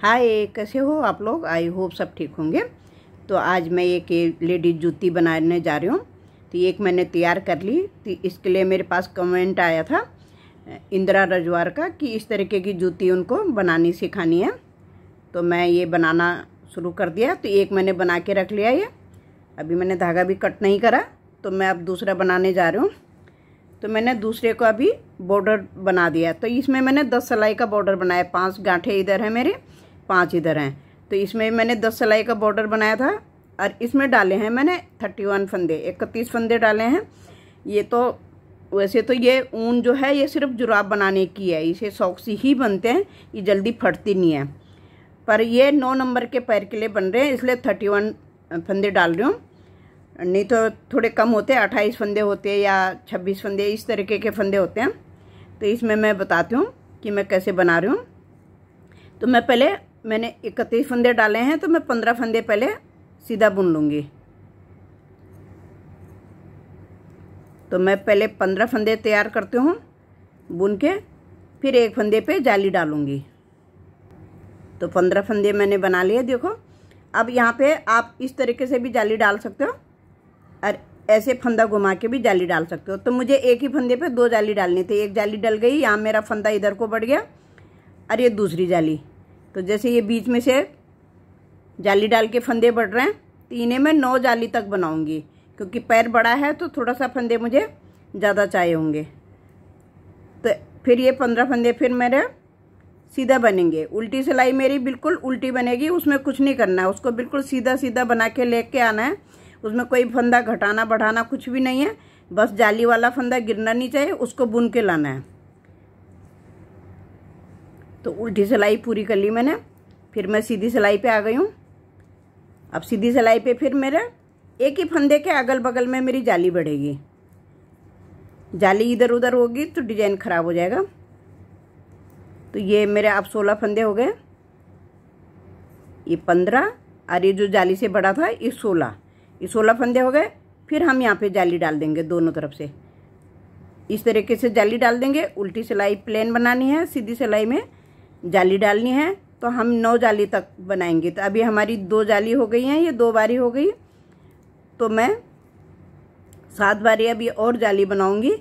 हाय, कैसे हो आप लोग। आई होप सब ठीक होंगे। तो आज मैं एक लेडीज जूती बनाने जा रही हूँ। तो एक मैंने तैयार कर ली। तो इसके लिए मेरे पास कमेंट आया था इंदिरा रजवार का कि इस तरीके की जूती उनको बनानी सिखानी है। तो मैं ये बनाना शुरू कर दिया। तो एक मैंने बना के रख लिया। ये अभी मैंने धागा भी कट नहीं करा, तो मैं अब दूसरा बनाने जा रही हूँ। तो मैंने दूसरे को अभी बॉर्डर बना दिया। तो इसमें मैंने 10 सिलाई का बॉर्डर बनाया। 5 गांठे इधर है मेरे, 5 इधर हैं। तो इसमें मैंने 10 सिलाई का बॉर्डर बनाया था और इसमें डाले हैं मैंने 31 फंदे, 31 फंदे डाले हैं। ये तो वैसे तो ये ऊन जो है ये सिर्फ जुराब बनाने की है, इसे शौक से ही बनते हैं, ये जल्दी फटती नहीं है। पर ये 9 नंबर के पैर के लिए बन रहे हैं, इसलिए 31 फंदे डाल रही हूँ। नहीं तो थोड़े कम होते हैं, 28 फंदे होते हैं या 26 फंदे, इस तरीके के फंदे होते हैं। तो इसमें मैं बताती हूँ कि मैं कैसे बना रही हूँ। तो मैंने 31 फंदे डाले हैं, तो मैं 15 फंदे पहले सीधा बुन लूँगी। तो मैं पहले 15 फंदे तैयार करती हूँ बुन के, फिर एक फंदे पे जाली डालूँगी। तो 15 फंदे मैंने बना लिए। देखो अब यहाँ पे आप इस तरीके से भी जाली डाल सकते हो और ऐसे फंदा घुमा के भी जाली डाल सकते हो। तो मुझे एक ही फंदे पे 2 जाली डालनी थी। एक जाली डल गई, यहाँ मेरा फंदा इधर को बढ़ गया और ये दूसरी जाली। तो जैसे ये बीच में से जाली डाल के फंदे बढ़ रहे हैं, तो इन्हें मैं 9 जाली तक बनाऊंगी, क्योंकि पैर बड़ा है तो थोड़ा सा फंदे मुझे ज़्यादा चाहिए होंगे। तो फिर ये 15 फंदे फिर मेरे सीधा बनेंगे। उल्टी सिलाई मेरी बिल्कुल उल्टी बनेगी, उसमें कुछ नहीं करना है, उसको बिल्कुल सीधा सीधा बना के लेके आना है। उसमें कोई फंदा घटाना बढ़ाना कुछ भी नहीं है, बस जाली वाला फंदा गिरना नहीं चाहिए, उसको बुन के लाना है। तो उल्टी सिलाई पूरी कर ली मैंने, फिर मैं सीधी सिलाई पे आ गई हूँ। अब सीधी सिलाई पे फिर मेरे एक ही फंदे के अगल बगल में मेरी जाली बढ़ेगी। जाली इधर उधर होगी तो डिजाइन खराब हो जाएगा। तो ये मेरे अब 16 फंदे हो गए, ये 15 और ये जो जाली से बड़ा था ये 16, ये 16 फंदे हो गए। फिर हम यहाँ पे जाली डाल देंगे दोनों तरफ से, इस तरीके से जाली डाल देंगे। उल्टी सिलाई प्लेन बनानी है, सीधी सिलाई में जाली डालनी है। तो हम 9 जाली तक बनाएंगे। तो अभी हमारी 2 जाली हो गई हैं, ये 2 बारी हो गई। तो मैं 7 बारी अभी और जाली बनाऊंगी।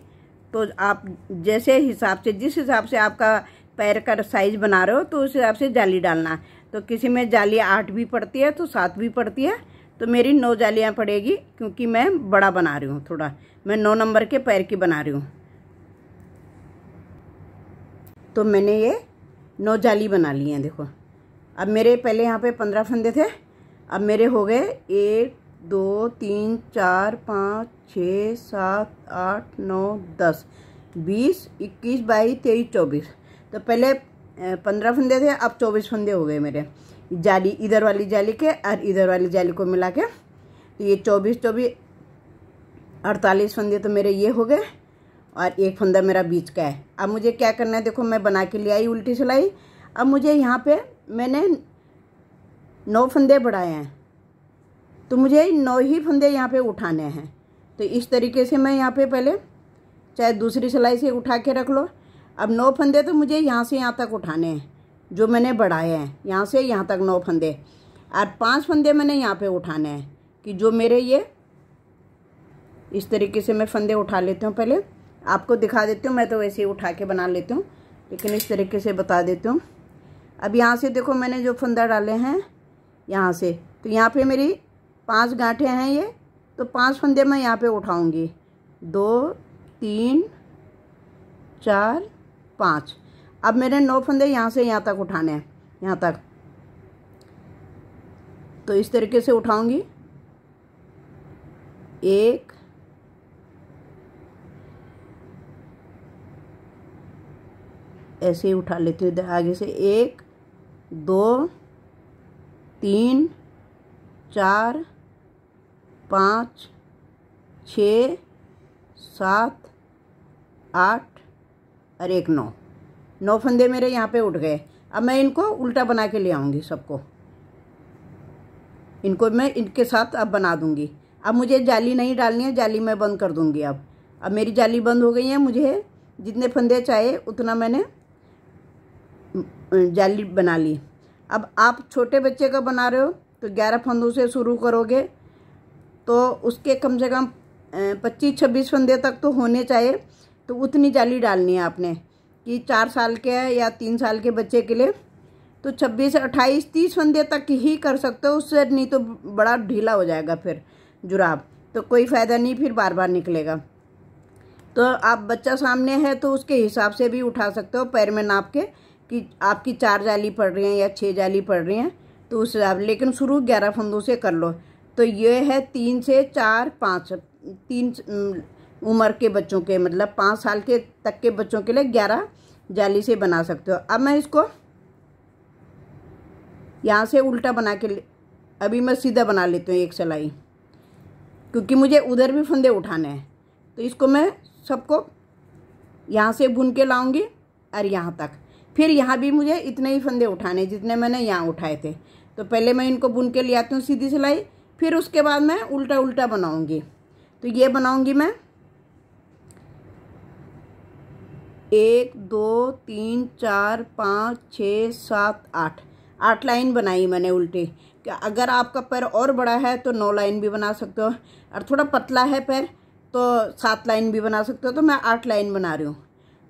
तो आप जैसे हिसाब से, जिस हिसाब से आपका पैर का साइज बना रहे हो, तो उस हिसाब से जाली डालना। तो किसी में जाली 8 भी पड़ती है तो 7 भी पड़ती है। तो मेरी 9 जालियाँ पड़ेगी, क्योंकि मैं बड़ा बना रही हूँ थोड़ा, मैं 9 नंबर के पैर की बना रही हूँ। तो मैंने ये 9 जाली बना ली हैं। देखो अब मेरे पहले यहाँ पे 15 फंदे थे, अब मेरे हो गए 1 2 3 4 5 6 7 8 9 10 20 21 22 23 24। तो पहले 15 फंदे थे, अब 24 फंदे हो गए मेरे, जाली इधर वाली जाली के और इधर वाली जाली को मिला के। तो ये 24 48 फंदे तो मेरे ये हो गए, और एक फंदा मेरा बीच का है। अब मुझे क्या करना है, देखो मैं बना के ले आई उल्टी सिलाई। अब मुझे यहाँ पे मैंने 9 फंदे बढ़ाए हैं, तो मुझे 9 ही फंदे यहाँ पे उठाने हैं। तो इस तरीके से मैं यहाँ पे पहले, चाहे दूसरी सिलाई से उठा के रख लो। अब 9 फंदे तो मुझे यहाँ से यहाँ तक उठाने हैं, जो मैंने बढ़ाए हैं, यहाँ से यहाँ तक 9 फंदे, और 5 फंदे मैंने यहाँ पे उठाने हैं, कि जो मेरे ये इस तरीके से मैं फंदे उठा लेती हूँ। पहले आपको दिखा देती हूँ, मैं तो वैसे ही उठा के बना लेती हूँ, लेकिन इस तरीके से बता देती हूँ। अब यहाँ से देखो मैंने जो फंदा डाले हैं यहाँ से, तो यहाँ पे मेरी 5 गांठें हैं ये, तो 5 फंदे मैं यहाँ पे उठाऊँगी। 2 3 4 5। अब मेरे 9 फंदे यहाँ से यहाँ तक उठाने हैं, यहाँ तक। तो इस तरीके से उठाऊँगी, 1 ऐसे ही उठा लेती हूँ आगे से, 1 2 3 4 5 6 7 8 और 1 9 फंदे मेरे यहाँ पे उठ गए। अब मैं इनको उल्टा बना के ले आऊँगी सबको, इनको मैं इनके साथ अब बना दूँगी। अब मुझे जाली नहीं डालनी है, जाली मैं बंद कर दूँगी। अब मेरी जाली बंद हो गई है, मुझे जितने फंदे चाहिए उतना मैंने जाली बना ली। अब आप छोटे बच्चे का बना रहे हो तो 11 फंदों से शुरू करोगे, तो उसके कम से कम 25-26 फंदे तक तो होने चाहिए। तो उतनी जाली डालनी है आपने कि 4 साल के या 3 साल के बच्चे के लिए तो 26, 28, 30 फंदे तक ही कर सकते हो, उससे नहीं तो बड़ा ढीला हो जाएगा फिर जुराब, तो कोई फ़ायदा नहीं, फिर बार बार निकलेगा। तो आप बच्चा सामने है तो उसके हिसाब से भी उठा सकते हो, पैर में नाप के कि आपकी 4 जाली पड़ रही हैं या 6 जाली पड़ रही हैं तो उस हिसाब, लेकिन शुरू 11 फंदों से कर लो। तो ये है 3 से 4, 5, 3 उम्र के बच्चों के, मतलब 5 साल के तक के बच्चों के लिए 11 जाली से बना सकते हो। अब मैं इसको यहाँ से उल्टा बना के अभी मैं सीधा बना लेती हूँ एक सिलाई, क्योंकि मुझे उधर भी फंदे उठाने हैं। तो इसको मैं सबको यहाँ से बुन के लाऊंगी और यहाँ तक, फिर यहाँ भी मुझे इतने ही फंदे उठाने जितने मैंने यहाँ उठाए थे। तो पहले मैं इनको बुन के ले आती हूँ सीधी सिलाई, फिर उसके बाद मैं उल्टा उल्टा बनाऊंगी। तो ये बनाऊंगी मैं 1 2 3 4 5 6 7 8 लाइन बनाई मैंने उल्टी। अगर आपका पैर और बड़ा है तो 9 लाइन भी बना सकते हो, और थोड़ा पतला है पैर तो 7 लाइन भी बना सकते हो। तो मैं 8 लाइन बना रही हूँ।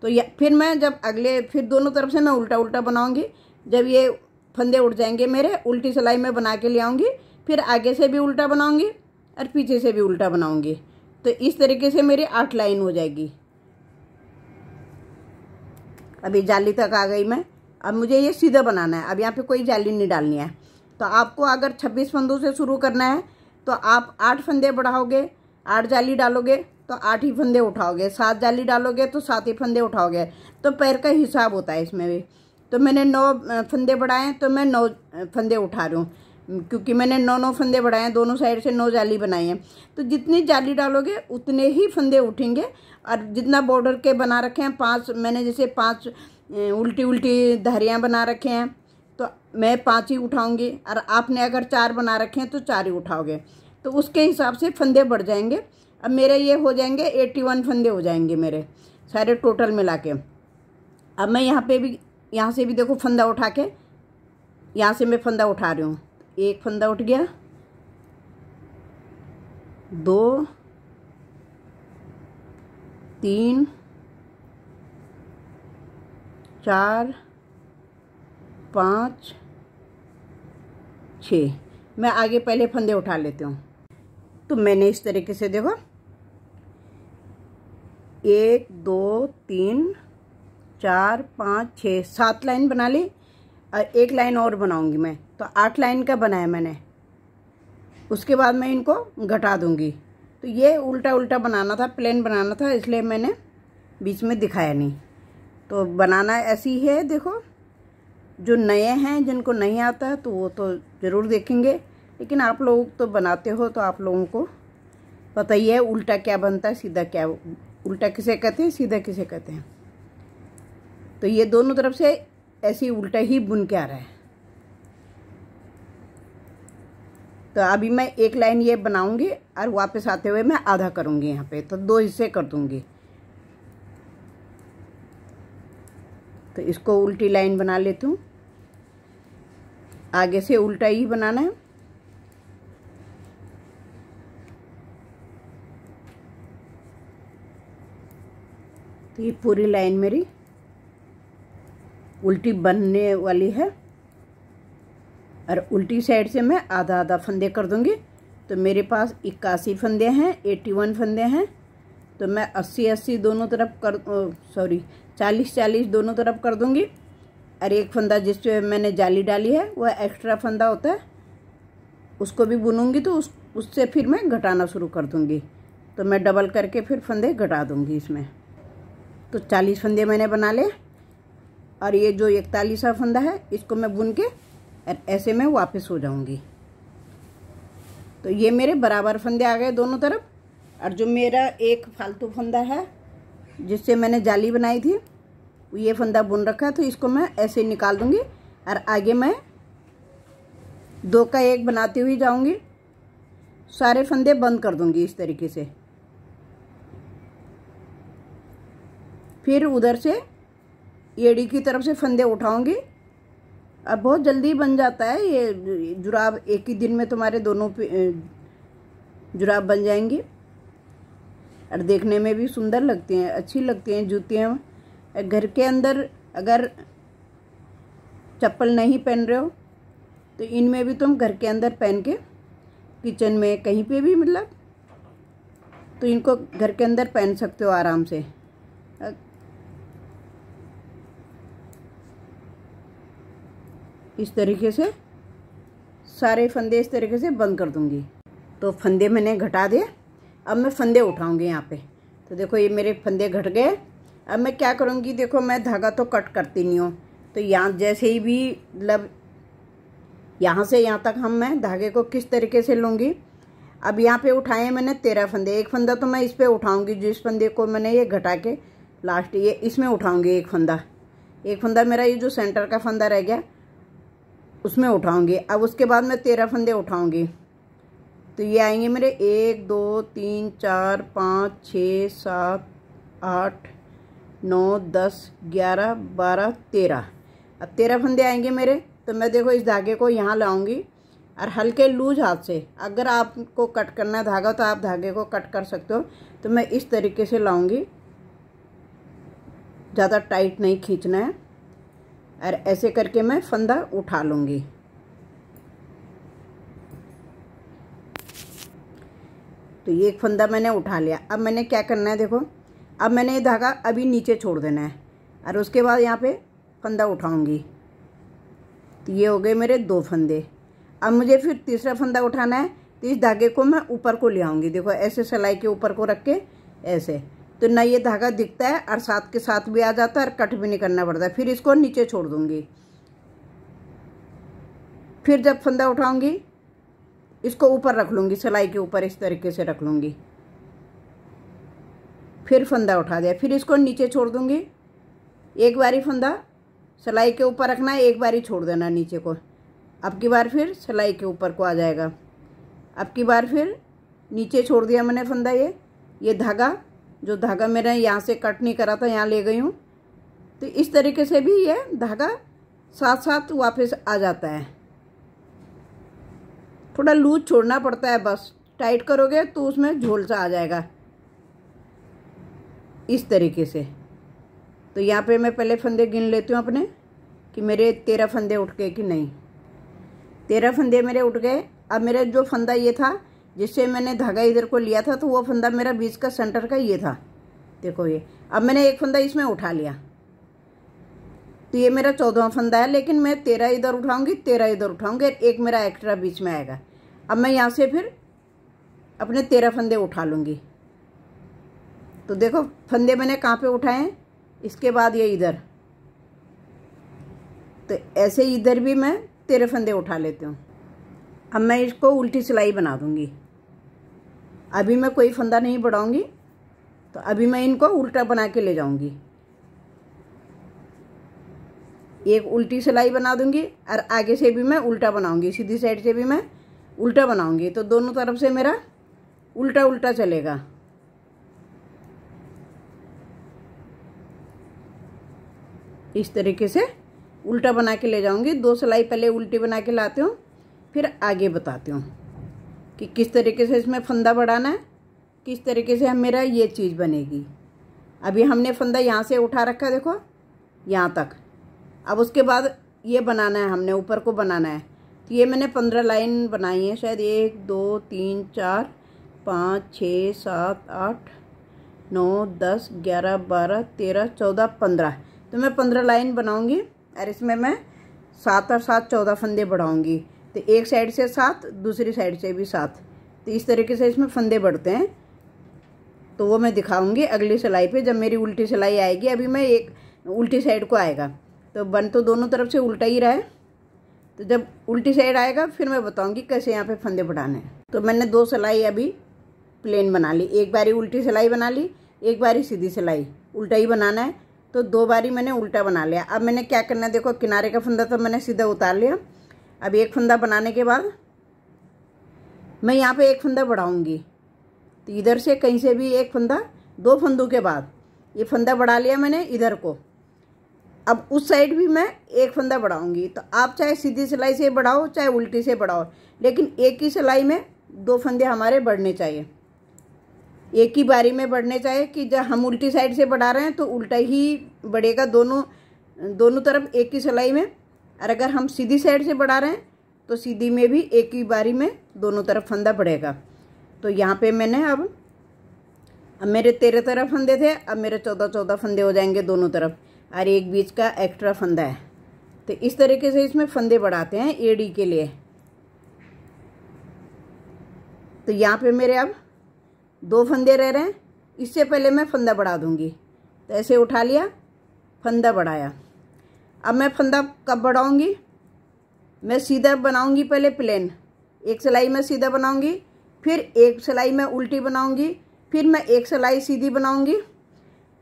तो फिर मैं जब फिर दोनों तरफ से मैं उल्टा उल्टा बनाऊंगी। जब ये फंदे उड़ जाएंगे मेरे, उल्टी सिलाई में बना के ले आऊँगी, फिर आगे से भी उल्टा बनाऊंगी और पीछे से भी उल्टा बनाऊंगी। तो इस तरीके से मेरी 8 लाइन हो जाएगी। अभी जाली तक आ गई मैं। अब मुझे ये सीधा बनाना है, अब यहाँ पे कोई जाली नहीं डालनी है। तो आपको अगर 26 फंदों से शुरू करना है तो आप 8 फंदे बढ़ाओगे, 8 जाली डालोगे तो 8 ही फंदे उठाओगे, 7 जाली डालोगे तो 7 ही फंदे उठाओगे। तो पैर का हिसाब होता है इसमें भी। तो मैंने 9 फंदे बढ़ाए तो मैं 9 फंदे उठा रही हूँ, क्योंकि मैंने 9 फंदे बढ़ाए हैं, दोनों साइड से 9 जाली बनाई है। तो जितनी जाली डालोगे उतने ही फंदे उठेंगे। और जितना बॉर्डर के बना रखे हैं 5, मैंने जैसे 5 उल्टी उल्टी धारियाँ बना रखे हैं तो मैं 5 ही उठाऊंगी, और आपने अगर 4 बना रखे हैं तो 4 ही उठाओगे। तो उसके हिसाब से फंदे बढ़ जाएंगे। अब मेरे ये हो जाएंगे 81 फंदे हो जाएंगे मेरे सारे टोटल मिला के। अब मैं यहाँ पे भी, यहाँ से भी देखो फंदा उठा के, यहाँ से मैं फंदा उठा रही हूँ। एक फंदा उठ गया, 2 3 4 5 6। मैं आगे पहले फंदे उठा लेती हूँ। तो मैंने इस तरीके से देखो 1 2 3 4 5 6 7 लाइन बना ली, और एक लाइन और बनाऊंगी मैं। तो 8 लाइन का बनाया मैंने। उसके बाद मैं इनको घटा दूंगी। तो ये उल्टा उल्टा बनाना था, प्लेन बनाना था, इसलिए मैंने बीच में दिखाया नहीं। तो बनाना ऐसी है। देखो जो नए हैं, जिनको नहीं आता है तो वो तो ज़रूर देखेंगे, लेकिन आप लोग तो बनाते हो तो आप लोगों को पता ही है उल्टा क्या बनता है, सीधा क्या, उल्टा किसे कहते हैं, सीधा किसे कहते हैं। तो ये दोनों तरफ से ऐसे उल्टा ही बुन के आ रहा है। तो अभी मैं एक लाइन ये बनाऊंगी और वापस आते हुए मैं आधा करूंगी यहाँ पे, तो 2 हिस्से कर दूंगी। तो इसको उल्टी लाइन बना लेती हूँ, आगे से उल्टा ही बनाना है। तो ये पूरी लाइन मेरी उल्टी बनने वाली है, और उल्टी साइड से मैं आधा आधा फंदे कर दूंगी। तो मेरे पास 81 फंदे हैं, 81 फंदे हैं। तो मैं 80-80 दोनों तरफ कर, 40-40 दोनों तरफ कर दूंगी। और एक फंदा जिसपे मैंने जाली डाली है वह एक्स्ट्रा फंदा होता है, उसको भी बुनूंगी। तो उससे फिर मैं घटाना शुरू कर दूंगी। तो मैं डबल करके फिर फंदे घटा दूंगी इसमें। तो 40 फंदे मैंने बना ले, और ये जो 41वां फंदा है इसको मैं बुन के ऐसे में वापस हो जाऊंगी। तो ये मेरे बराबर फंदे आ गए दोनों तरफ। और जो मेरा एक फालतू फंदा है जिससे मैंने जाली बनाई थी, ये फंदा बुन रखा है, तो इसको मैं ऐसे निकाल दूंगी, और आगे मैं 2 का 1 बनाती हुई जाऊंगी। सारे फंदे बंद कर दूंगी इस तरीके से। फिर उधर से एड़ी की तरफ से फंदे उठाऊंगी और बहुत जल्दी बन जाता है ये जुराब। एक ही दिन में तुम्हारे दोनों जुराब बन जाएंगे और देखने में भी सुंदर लगती हैं, अच्छी लगती हैं जूतियाँ। घर के अंदर अगर चप्पल नहीं पहन रहे हो तो इनमें भी तुम घर के अंदर पहन के किचन में कहीं पे भी मतलब तो इनको घर के अंदर पहन सकते हो आराम से। इस तरीके से सारे फंदे इस तरीके से बंद कर दूंगी। तो फंदे मैंने घटा दिए, अब मैं फंदे उठाऊंगी यहाँ पे। तो देखो ये मेरे फंदे घट गए। अब मैं क्या करूँगी, देखो मैं धागा तो कट करती नहीं हूँ, तो यहाँ जैसे ही भी मतलब यहाँ से यहाँ तक मैं धागे को किस तरीके से लूँगी। अब यहाँ पे उठाए मैंने 13 फंदे। एक फंदा तो मैं इस पे उठाऊँगी, जिस फंदे को मैंने ये घटा के लास्ट ये इसमें उठाऊँगी। एक फंदा मेरा ये जो सेंटर का फंदा रह गया उसमें उठाऊँगी। अब उसके बाद मैं 13 फंदे उठाऊँगी। तो ये आएंगे मेरे 1 2 3 4 5 6 7 8 9 10 11 12 13। अब 13 फंदे आएंगे मेरे। तो मैं देखो इस धागे को यहाँ लाऊंगी और हल्के लूज हाथ से, अगर आपको कट करना है धागा तो आप धागे को कट कर सकते हो। तो मैं इस तरीके से लाऊंगी, ज़्यादा टाइट नहीं खींचना है, और ऐसे करके मैं फंदा उठा लूँगी। तो ये एक फंदा मैंने उठा लिया। अब मैंने क्या करना है, देखो अब मैंने ये धागा अभी नीचे छोड़ देना है और उसके बाद यहाँ पे फंदा उठाऊंगी। तो ये हो गए मेरे 2 फंदे। अब मुझे फिर तीसरा फंदा उठाना है, तो इस धागे को मैं ऊपर को ले आऊँगी। देखो ऐसे सिलाई के ऊपर को रख के ऐसे, तो ना ये धागा दिखता है और साथ के साथ भी आ जाता है और कट भी नहीं करना पड़ता है। फिर इसको नीचे छोड़ दूँगी। फिर जब फंदा उठाऊँगी इसको ऊपर रख लूँगी, सिलाई के ऊपर इस तरीके से रख लूँगी। फिर फंदा उठा दिया, फिर इसको नीचे छोड़ दूँगी। एक बारी फंदा सिलाई के ऊपर रखना है, एक बारी छोड़ देना नीचे को। अब की बार फिर सिलाई के ऊपर को आ जाएगा। अब की बार फिर नीचे छोड़ दिया मैंने फंदा। ये धागा जो धागा मेरा यहाँ से कट नहीं करा था यहाँ ले गई हूँ। तो इस तरीके से भी ये धागा साथ साथ वापस आ जाता है। थोड़ा लूज छोड़ना पड़ता है, बस टाइट करोगे तो उसमें झोल सा आ जाएगा इस तरीके से। तो यहाँ पे मैं पहले फंदे गिन लेती हूँ अपने कि मेरे 13 फंदे उठ गए कि नहीं। 13 फंदे मेरे उठ गए। अब मेरा जो फंदा ये था जिससे मैंने धागा इधर को लिया था, तो वो फंदा मेरा बीच का सेंटर का ये था। देखो ये अब मैंने एक फंदा इसमें उठा लिया, तो ये मेरा 14वां फंदा है। लेकिन मैं 13 इधर उठाऊंगी, 13 इधर उठाऊंगी, एक मेरा एक्स्ट्रा बीच में आएगा। अब मैं यहाँ से फिर अपने 13 फंदे उठा लूँगी। तो देखो फंदे मैंने कहाँ पे उठाए हैं, इसके बाद ये इधर। तो ऐसे इधर भी मैं 13 फंदे उठा लेती हूँ। अब मैं इसको उल्टी सिलाई बना दूँगी। अभी मैं कोई फंदा नहीं बढ़ाऊँगी, तो अभी मैं इनको उल्टा बना के ले जाऊँगी। एक उल्टी सिलाई बना दूँगी और आगे से भी मैं उल्टा बनाऊँगी, सीधी साइड से भी मैं उल्टा बनाऊँगी। तो दोनों तरफ से मेरा उल्टा उल्टा चलेगा। इस तरीके से उल्टा बना के ले जाऊँगी। 2 सिलाई पहले उल्टी बना के लाती हूँ, फिर आगे बताती हूँ कि किस तरीके से इसमें फंदा बढ़ाना है, किस तरीके से मेरा ये चीज़ बनेगी। अभी हमने फंदा यहाँ से उठा रखा है, देखो यहाँ तक। अब उसके बाद ये बनाना है, हमने ऊपर को बनाना है। तो ये मैंने 15 लाइन बनाई है शायद, 1 2 3 4 5 6 7 8 9 10 11 12 13 14 15। तो मैं 15 लाइन बनाऊंगी और इसमें मैं 7 और 7 14 फंदे बढ़ाऊंगी। तो एक साइड से 7, दूसरी साइड से भी 7। तो इस तरीके से इसमें फंदे बढ़ते हैं। तो वो मैं दिखाऊंगी अगली सिलाई पे, जब मेरी उल्टी सिलाई आएगी। अभी मैं एक उल्टी साइड को आएगा, तो बन तो दोनों तरफ से उल्टा ही रहा है। तो जब उल्टी साइड आएगा फिर मैं बताऊंगी कैसे यहाँ पे फंदे बढ़ाने हैं। तो मैंने 2 सिलाई अभी प्लेन बना ली, एक बारी उल्टी सिलाई बना ली, एक बारी सीधी सिलाई। उल्टा ही बनाना है, तो 2 बारी मैंने उल्टा बना लिया। अब मैंने क्या करना है, देखो किनारे का फंदा तो मैंने सीधा उतार लिया। अब एक फंदा बनाने के बाद मैं यहाँ पे एक फंदा बढ़ाऊंगी। तो इधर से कहीं से भी एक फंदा, 2 फंदों के बाद ये फंदा बढ़ा लिया मैंने इधर को। अब उस साइड भी मैं एक फंदा बढ़ाऊंगी। तो आप चाहे सीधी सिलाई से बढ़ाओ चाहे उल्टी से बढ़ाओ, लेकिन एक ही सिलाई में 2 फंदे हमारे बढ़ने चाहिए, एक ही बारी में बढ़ने चाहिए। कि जब हम उल्टी साइड से बढ़ा रहे हैं तो उल्टा ही बढ़ेगा दोनों तरफ एक ही सिलाई में, और अगर हम सीधी साइड से बढ़ा रहे हैं तो सीधी में भी एक ही बारी में दोनों तरफ फंदा बढ़ेगा। तो यहाँ पे मैंने अब मेरे 13 फंदे थे, अब मेरे 14 फंदे हो जाएंगे दोनों तरफ, और एक बीच का एक्स्ट्रा फंदा है। तो इस तरीके से इसमें फंदे बढ़ाते हैं एड़ी के लिए। तो यहाँ पे मेरे अब 2 फंदे रह रहे हैं, इससे पहले मैं फंदा बढ़ा दूंगी। तो ऐसे उठा लिया, फंदा बढ़ाया। अब मैं फंदा कब बढ़ाऊंगी, मैं सीधा बनाऊंगी पहले प्लेन, एक सिलाई में सीधा बनाऊंगी, फिर एक सिलाई में उल्टी बनाऊंगी, फिर मैं एक सिलाई सीधी बनाऊंगी,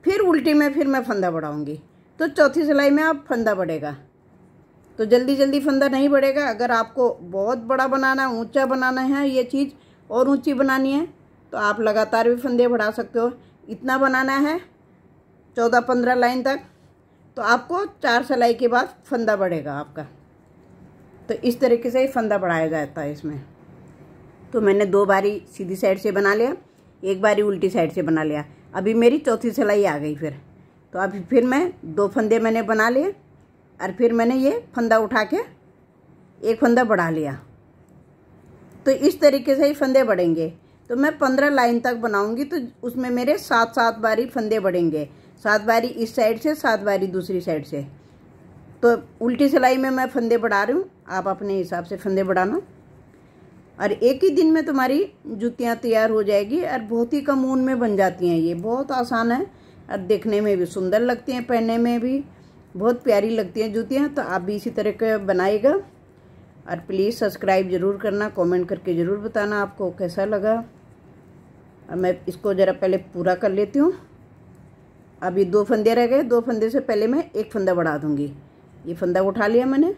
फिर उल्टी में फिर मैं फंदा बढ़ाऊंगी। तो चौथी सिलाई में अब फंदा बढ़ेगा। तो जल्दी जल्दी फंदा नहीं बढ़ेगा। अगर आपको बहुत बड़ा बनाना है, ऊंचा बनाना है, ये चीज़ और ऊंची बनानी है, तो आप लगातार भी फंदे बढ़ा सकते हो। इतना बनाना है 14-15 लाइन तक, तो आपको 4 सिलाई के बाद फंदा बढ़ेगा आपका। तो इस तरीके से ही फंदा बढ़ाया जाता है इसमें। तो मैंने 2 बारी सीधी साइड से बना लिया, एक बारी उल्टी साइड से बना लिया। अभी मेरी चौथी सिलाई आ गई फिर। तो अभी फिर मैं 2 फंदे मैंने बना लिए, और फिर मैंने ये फंदा उठा के एक फंदा बढ़ा लिया। तो इस तरीके से ही फंदे बढ़ेंगे। तो मैं 15 लाइन तक बनाऊंगी, तो उसमें मेरे 7 बारी फंदे बढ़ेंगे, 7 बारी इस साइड से, 7 बारी दूसरी साइड से। तो उल्टी सिलाई में मैं फंदे बढ़ा रही हूँ, आप अपने हिसाब से फंदे बढ़ाना। और एक ही दिन में तुम्हारी जूतियाँ तैयार हो जाएगी, और बहुत ही कम ऊन में बन जाती हैं। ये बहुत आसान है, और देखने में भी सुंदर लगती हैं, पहनने में भी बहुत प्यारी लगती हैं जूतियाँ। तो आप भी इसी तरह का बनाइएगा, और प्लीज़ सब्सक्राइब ज़रूर करना, कमेंट करके ज़रूर बताना आपको कैसा लगा। और मैं इसको ज़रा पहले पूरा कर लेती हूँ। अभी 2 फंदे रह गए, 2 फंदे से पहले मैं एक फंदा बढ़ा दूँगी। ये फंदा उठा लिया मैंने,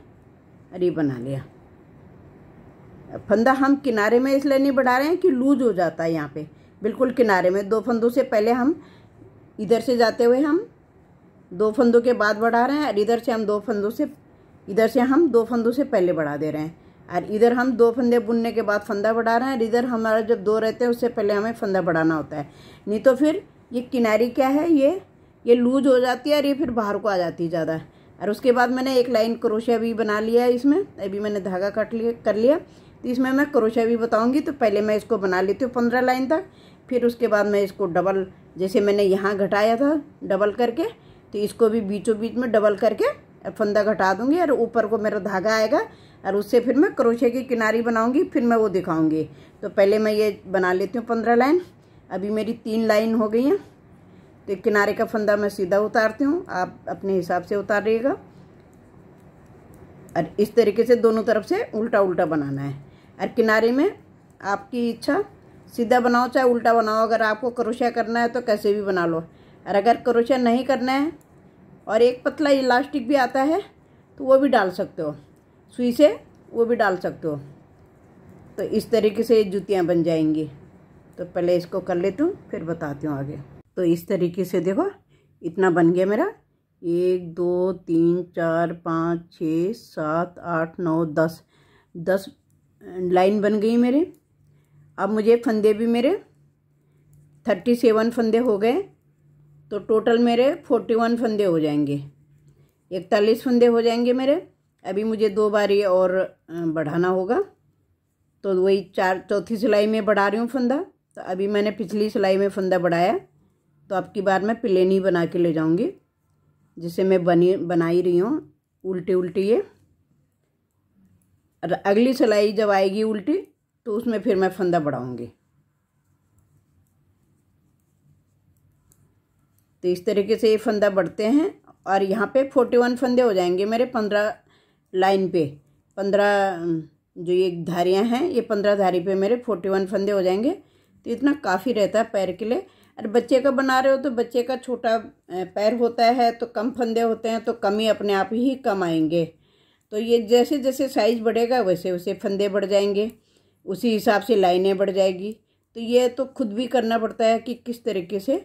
और ये बना लिया। फंदा हम किनारे में इसलिए नहीं बढ़ा रहे हैं कि लूज हो जाता है। यहाँ पे बिल्कुल किनारे में 2 फंदों से पहले हम इधर से जाते हुए हम 2 फंदों के बाद बढ़ा रहे हैं, और इधर से हम 2 फंदों से, इधर से हम 2 फंदों से पहले बढ़ा दे रहे हैं, और इधर हम 2 फंदे बुनने के बाद फंदा बढ़ा रहे हैं, और इधर हमारा जब 2 रहते हैं उससे पहले हमें फंदा बढ़ाना होता है। नहीं तो फिर ये किनारी क्या है, ये लूज हो जाती है, और ये फिर बाहर को आ जाती है ज़्यादा। और उसके बाद मैंने एक लाइन क्रोशिया भी बना लिया है इसमें। अभी मैंने धागा कर लिया। तो इसमें मैं क्रोशिया भी बताऊंगी। तो पहले मैं इसको बना लेती हूँ 15 लाइन तक, फिर उसके बाद मैं इसको डबल, जैसे मैंने यहाँ घटाया था डबल करके, तो इसको भी बीचों बीच में डबल करके फंदा घटा दूंगी, और ऊपर को मेरा धागा आएगा, और उससे फिर मैं क्रोशिया की किनारी बनाऊंगी, फिर मैं वो दिखाऊंगी। तो पहले मैं ये बना लेती हूँ 15 लाइन। अभी मेरी 3 लाइन हो गई हैं। तो किनारे का फंदा मैं सीधा उतारती हूँ, आप अपने हिसाब से उतारिएगा। और इस तरीके से दोनों तरफ से उल्टा उल्टा बनाना है। और किनारे में आपकी इच्छा, सीधा बनाओ चाहे उल्टा बनाओ। अगर आपको क्रोशिया करना है तो कैसे भी बना लो, और अगर क्रोशिया नहीं करना है और एक पतला इलास्टिक भी आता है तो वो भी डाल सकते हो, सुई से वो भी डाल सकते हो। तो इस तरीके से जूतियाँ बन जाएंगी। तो पहले इसको कर लेती हूँ, फिर बताती हूँ आगे। तो इस तरीके से देखो इतना बन गया मेरा। 1 2 3 4 5 6 7 8 9 10 लाइन बन गई मेरे। अब मुझे फंदे भी मेरे 37 फंदे हो गए। तो टोटल मेरे 41 फंदे हो जाएंगे, 41 फंदे हो जाएंगे मेरे। अभी मुझे 2 बारी और बढ़ाना होगा। तो वही चौथी सिलाई में बढ़ा रही हूँ फंदा। तो अभी मैंने पिछली सिलाई में फंदा बढ़ाया, तो अब की बार मैं प्लेन ही बना के ले जाऊंगी, जिसे मैं बना ही रही हूँ उल्टी उल्टी ये। और अगली सिलाई जब आएगी उल्टी तो उसमें फिर मैं फंदा बढ़ाऊंगी। तो इस तरीके से ये फंदा बढ़ते हैं। और यहाँ पे 41 फंदे हो जाएंगे मेरे 15 लाइन पे। 15 जो ये धारियाँ हैं, ये 15 धारी पे मेरे 41 फंदे हो जाएंगे। तो इतना काफ़ी रहता है पैर के लिए। और बच्चे का बना रहे हो तो बच्चे का छोटा पैर होता है, तो कम फंदे होते हैं, तो कम ही अपने आप ही कम आएंगे। तो ये जैसे जैसे साइज़ बढ़ेगा वैसे वैसे फंदे बढ़ जाएंगे, उसी हिसाब से लाइनें बढ़ जाएगी। तो ये तो खुद भी करना पड़ता है कि किस तरीके से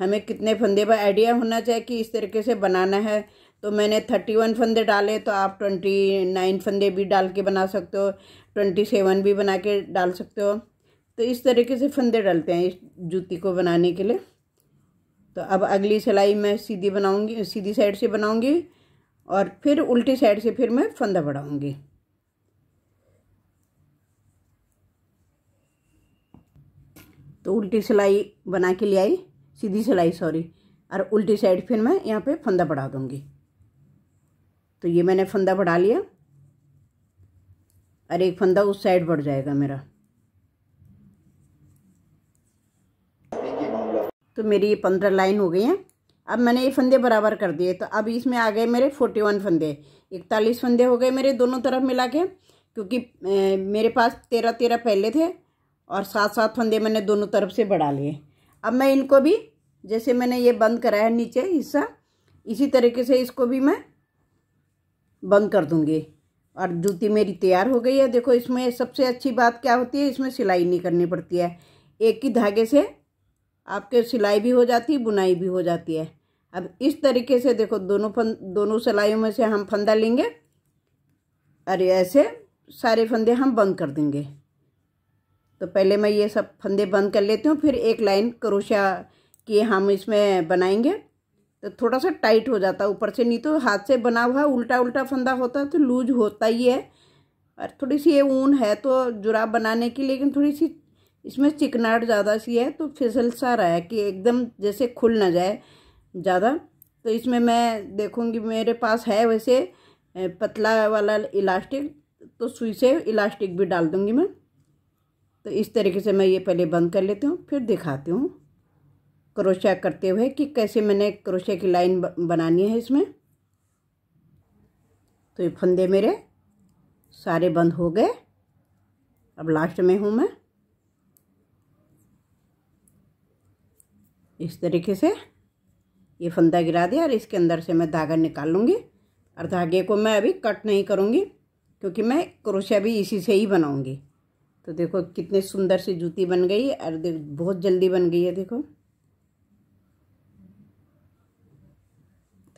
हमें कितने फंदे पर आइडिया होना चाहिए कि इस तरीके से बनाना है तो मैंने 31 फंदे डाले, तो आप 29 फंदे भी डाल के बना सकते हो, 27 भी बना के डाल सकते हो। तो इस तरीके से फंदे डलते हैं इस जूती को बनाने के लिए। तो अब अगली सिलाई मैं सीधी बनाऊंगी, सीधी साइड से बनाऊंगी और फिर उल्टी साइड से फिर मैं फंदा बढ़ाऊंगी। तो उल्टी सिलाई बना के ले आई, सीधी सिलाई सॉरी, और उल्टी साइड फिर मैं यहाँ पे फंदा बढ़ा दूंगी। तो ये मैंने फंदा बढ़ा लिया और एक फंदा उस साइड बढ़ जाएगा मेरा। तो मेरी ये 15 लाइन हो गई हैं। अब मैंने ये फंदे बराबर कर दिए, तो अब इसमें आ गए मेरे 41 फंदे, 41 फंदे हो गए मेरे दोनों तरफ मिला के, क्योंकि मेरे पास 13 पहले थे और 7 फंदे मैंने दोनों तरफ से बढ़ा लिए। अब मैं इनको भी, जैसे मैंने ये बंद करा है नीचे हिस्सा, इसी तरीके से इसको भी मैं बंद कर दूंगी और जूती मेरी तैयार हो गई है। देखो, इसमें सबसे अच्छी बात क्या होती है, इसमें सिलाई नहीं करनी पड़ती है। एक ही धागे से आपके सिलाई भी हो जाती है, बुनाई भी हो जाती है। अब इस तरीके से देखो, दोनों सिलाइयों में से हम फंदा लेंगे और ऐसे सारे फंदे हम बंद कर देंगे। तो पहले मैं ये सब फंदे बंद कर लेती हूँ, फिर एक लाइन क्रोशिया की हम इसमें बनाएंगे। तो थोड़ा सा टाइट हो जाता है ऊपर से, नहीं तो हाथ से बना हुआ उल्टा उल्टा फंदा होता है तो लूज होता ही है। और थोड़ी सी ये ऊन है तो जुराब बनाने की, लेकिन थोड़ी सी इसमें चिकनाहट ज़्यादा सी है, तो फिसल सा रहा है कि एकदम जैसे खुल ना जाए ज़्यादा। तो इसमें मैं देखूंगी, मेरे पास है वैसे पतला वाला इलास्टिक, तो सुई से इलास्टिक भी डाल दूंगी मैं। तो इस तरीके से मैं ये पहले बंद कर लेती हूँ, फिर दिखाती हूँ क्रोशिया करते हुए कि कैसे मैंने क्रोशिया की लाइन बनानी है इसमें। तो ये फंदे मेरे सारे बंद हो गए। अब लास्ट में हूँ मैं। इस तरीके से ये फंदा गिरा दिया और इसके अंदर से मैं धागा निकाल लूँगी। और धागे को मैं अभी कट नहीं करूँगी, क्योंकि मैं क्रोशिया भी इसी से ही बनाऊँगी। तो देखो कितनी सुंदर सी जूती बन गई है, और बहुत जल्दी बन गई है। देखो,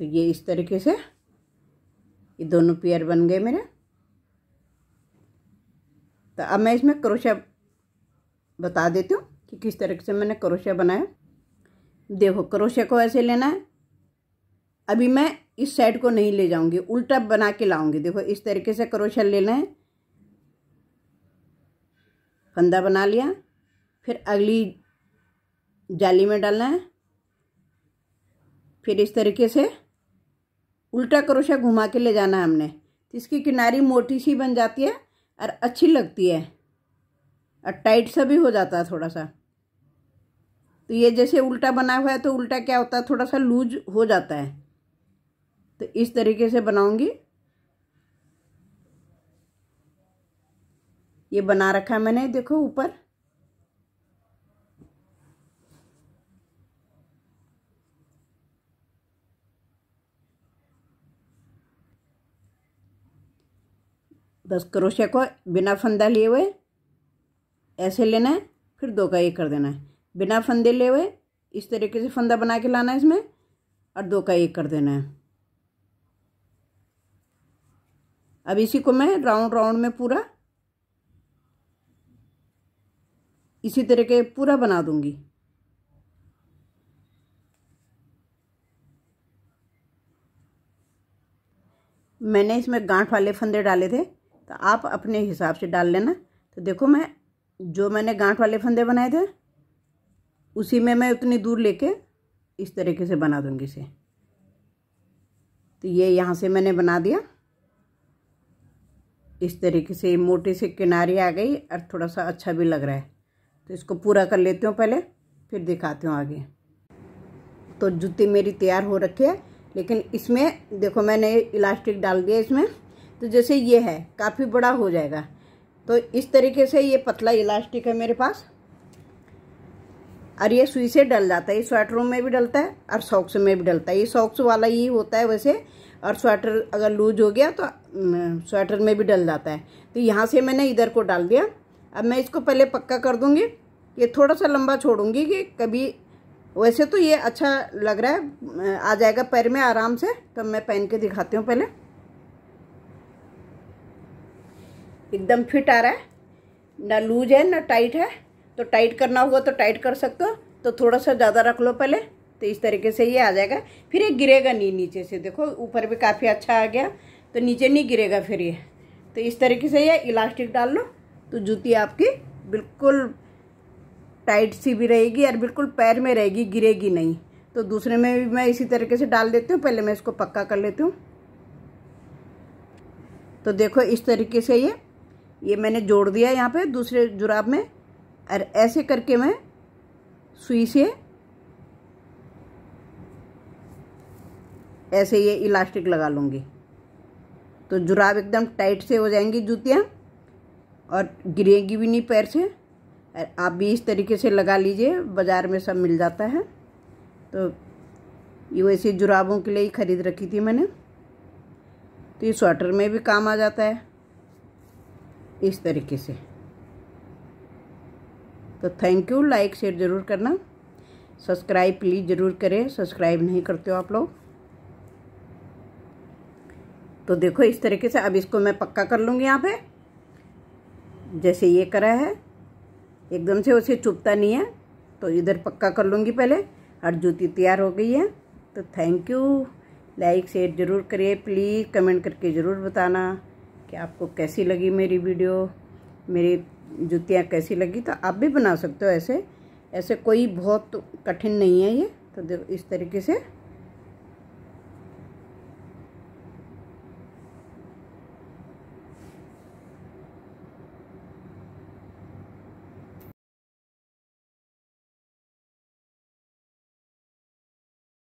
तो ये इस तरीके से ये दोनों पेयर बन गए मेरे। तो अब मैं इसमें क्रोशिया बता देती हूँ कि किस तरीके से मैंने क्रोशिया बनाया। देखो, क्रोशिया को ऐसे लेना है। अभी मैं इस साइड को नहीं ले जाऊंगी, उल्टा बना के लाऊंगी। देखो, इस तरीके से क्रोशिया लेना है, फंदा बना लिया, फिर अगली जाली में डालना है, फिर इस तरीके से उल्टा क्रोशिया घुमा के ले जाना है हमने। तो इसकी किनारी मोटी सी बन जाती है और अच्छी लगती है और टाइट सा भी हो जाता है थोड़ा सा। तो ये जैसे उल्टा बना हुआ है, तो उल्टा क्या होता है, थोड़ा सा लूज हो जाता है। तो इस तरीके से बनाऊंगी। ये बना रखा है मैंने, देखो ऊपर। बस क्रोशिया को बिना फंदा लिए हुए ऐसे लेना है, फिर 2 का 1 कर देना है। बिना फंदे लिए हुए इस तरीके से फंदा बना के लाना है इसमें, और 2 का 1 कर देना है। अब इसी को मैं राउंड राउंड में पूरा इसी तरीके पूरा बना दूंगी। मैंने इसमें गांठ वाले फंदे डाले थे, तो आप अपने हिसाब से डाल लेना। तो देखो, मैंने गांठ वाले फंदे बनाए थे, उसी में मैं उतनी दूर लेके इस तरीके से बना दूंगी इसे। तो ये यहाँ से मैंने बना दिया। इस तरीके से मोटी सी किनारी आ गई और थोड़ा सा अच्छा भी लग रहा है। तो इसको पूरा कर लेती हूँ पहले, फिर दिखाती हूँ आगे। तो जूती मेरी तैयार हो रखी है, लेकिन इसमें देखो मैंने इलास्टिक डाल दिया इसमें। तो जैसे ये है, काफ़ी बड़ा हो जाएगा। तो इस तरीके से ये पतला इलास्टिक है मेरे पास, और ये सुई से डल जाता है। ये स्वेटरों में भी डलता है और सॉक्स में भी डलता है। ये सॉक्स वाला ही होता है वैसे, और स्वेटर अगर लूज हो गया तो स्वेटर में भी डल जाता है। तो यहाँ से मैंने इधर को डाल दिया। अब मैं इसको पहले पक्का कर दूंगी। ये थोड़ा सा लंबा छोड़ूंगी कि कभी वैसे तो ये अच्छा लग रहा है, आ जाएगा पैर में आराम से। तो मैं पहन के दिखाती हूँ पहले। एकदम फिट आ रहा है, ना लूज है ना टाइट है। तो टाइट करना होगा तो टाइट कर सकते हो, तो थोड़ा सा ज़्यादा रख लो पहले, तो इस तरीके से ये आ जाएगा। फिर ये गिरेगा नहीं नीचे से। देखो ऊपर भी काफ़ी अच्छा आ गया, तो नीचे नहीं गिरेगा फिर ये। तो इस तरीके से ये इलास्टिक डाल लो तो जूती आपकी बिल्कुल टाइट सी भी रहेगी और बिल्कुल पैर में रहेगी, गिरेगी नहीं। तो दूसरे में भी मैं इसी तरीके से डाल देती हूँ। पहले मैं इसको पक्का कर लेती हूँ। तो देखो इस तरीके से ये मैंने जोड़ दिया यहाँ पे दूसरे जुराब में, और ऐसे करके मैं सुई से ऐसे ये इलास्टिक लगा लूँगी। तो जुराब एकदम टाइट से हो जाएंगी जूतियाँ, और गिरेगी भी नहीं पैर से। आप भी इस तरीके से लगा लीजिए, बाज़ार में सब मिल जाता है। तो ये वैसे जुराबों के लिए ही ख़रीद रखी थी मैंने। तो ये स्वेटर में भी काम आ जाता है इस तरीके से। तो थैंक यू, लाइक शेयर ज़रूर करना, सब्सक्राइब प्लीज़ ज़रूर करें, सब्सक्राइब नहीं करते हो आप लोग। तो देखो इस तरीके से अब इसको मैं पक्का कर लूँगी यहाँ पे, जैसे ये करा है। एकदम से उसे चुभता नहीं है, तो इधर पक्का कर लूँगी पहले, और जूती तैयार हो गई है। तो थैंक यू, लाइक शेयर ज़रूर करिए प्लीज़, कमेंट करके ज़रूर बताना कि आपको कैसी लगी मेरी वीडियो, मेरी जूतियाँ कैसी लगी। तो आप भी बना सकते हो ऐसे, ऐसे कोई बहुत कठिन नहीं है ये। तो देखो इस तरीके से